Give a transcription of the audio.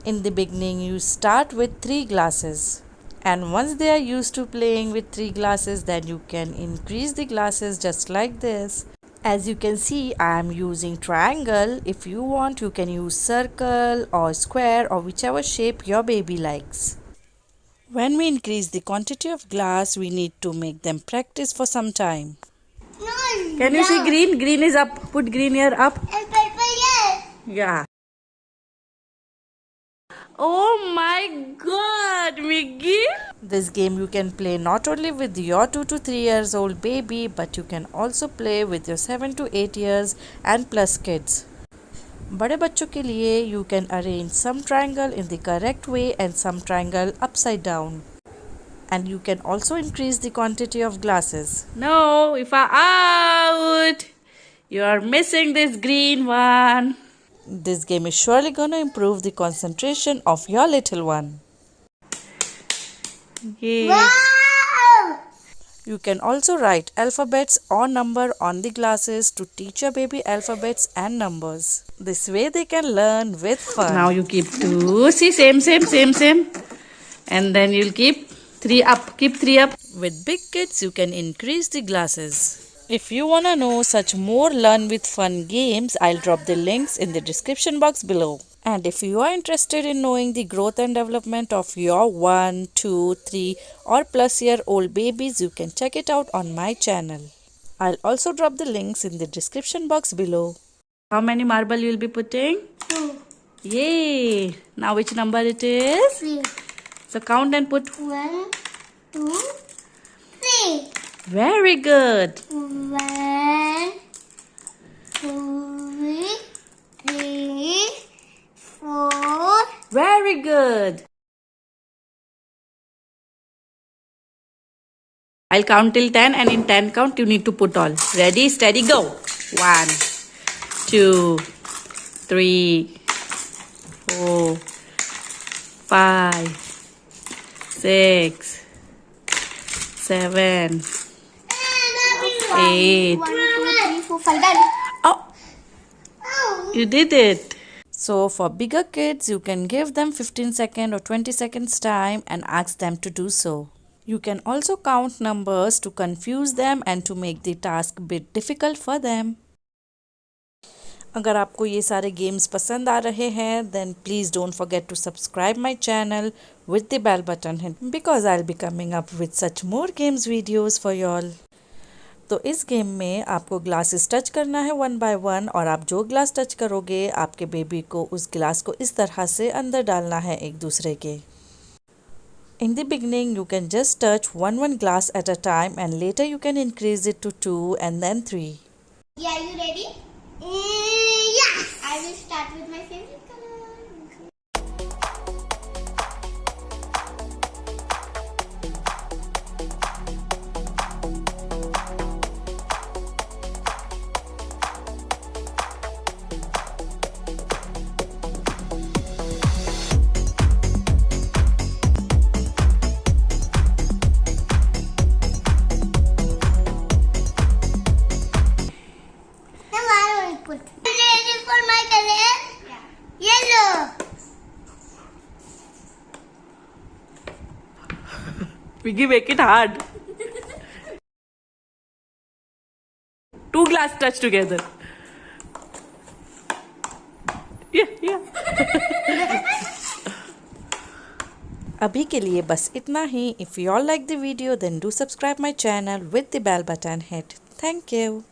In the beginning, you start with 3 glasses. And once they are used to playing with 3 glasses, then you can increase the glasses just like this. As you can see, I am using triangle. If you want, you can use circle or square or whichever shape your baby likes. When we increase the quantity of glass, we need to make them practice for some time. Can you see green? Green is up. Put green here up. And purple, yes. Yeah. Oh my god, Miggy! This game you can play not only with your 2 to 3 years old baby, but you can also play with your 7 to 8 years and plus kids. बड़े बच्चों के लिए you can arrange some triangle in the correct way and some triangle upside down. And you can also increase the quantity of glasses. No, if I out, you are missing this green one. This game is surely going to improve the concentration of your little one. Yay. Wow! You can also write alphabets or number on the glasses to teach your baby alphabets and numbers. This way they can learn with fun. Now you keep 2. See, same. And then you'll keep 3 up. Keep 3 up. With big kids, you can increase the glasses. If you wanna know such more learn with fun games, I'll drop the links in the description box below. And if you are interested in knowing the growth and development of your 1, 2, 3 or plus year old babies, you can check it out on my channel. I'll also drop the links in the description box below. How many marble you'll be putting? 2. Yay! Now which number it is? 3. So count and put. 1, 2, 3. Very good. 1, 2, 3, 4. Very good. I'll count till 10 and in 10 count you need to put all. Ready, steady, go. 1, 2, 3, 4, 5, 6, 7, 8. 1, 2, 3, 4, 5. Done. Oh, Oh. you did it. So for bigger kids, you can give them 15 seconds or 20 seconds time and ask them to do so. You can also count numbers to confuse them and to make the task a bit difficult for them. अगर आपको ये सारे games पसंद आ रहे हैं, then please don't forget to subscribe my channel with the bell button hit because I'll be coming up with such more games videos for y'all. तो इस game में आपको ग्लासेस टच करना है 1 by 1 और आप जो ग्लास टच करोगे आपके बेबी को उस ग्लास को इस तरह से अंदर डालना है एक दूसरे के. In the beginning you can just touch one glass at a time and later you can increase it to 2 and then 3. Yeah, you ready? Yes! I will start with my favorite color. For my color, yellow. Piggy, make it hard. 2 glass touch together. Yeah. अभी के लिए बस इतना ही. If you all like the video, then do subscribe my channel with the bell button hit. Thank you.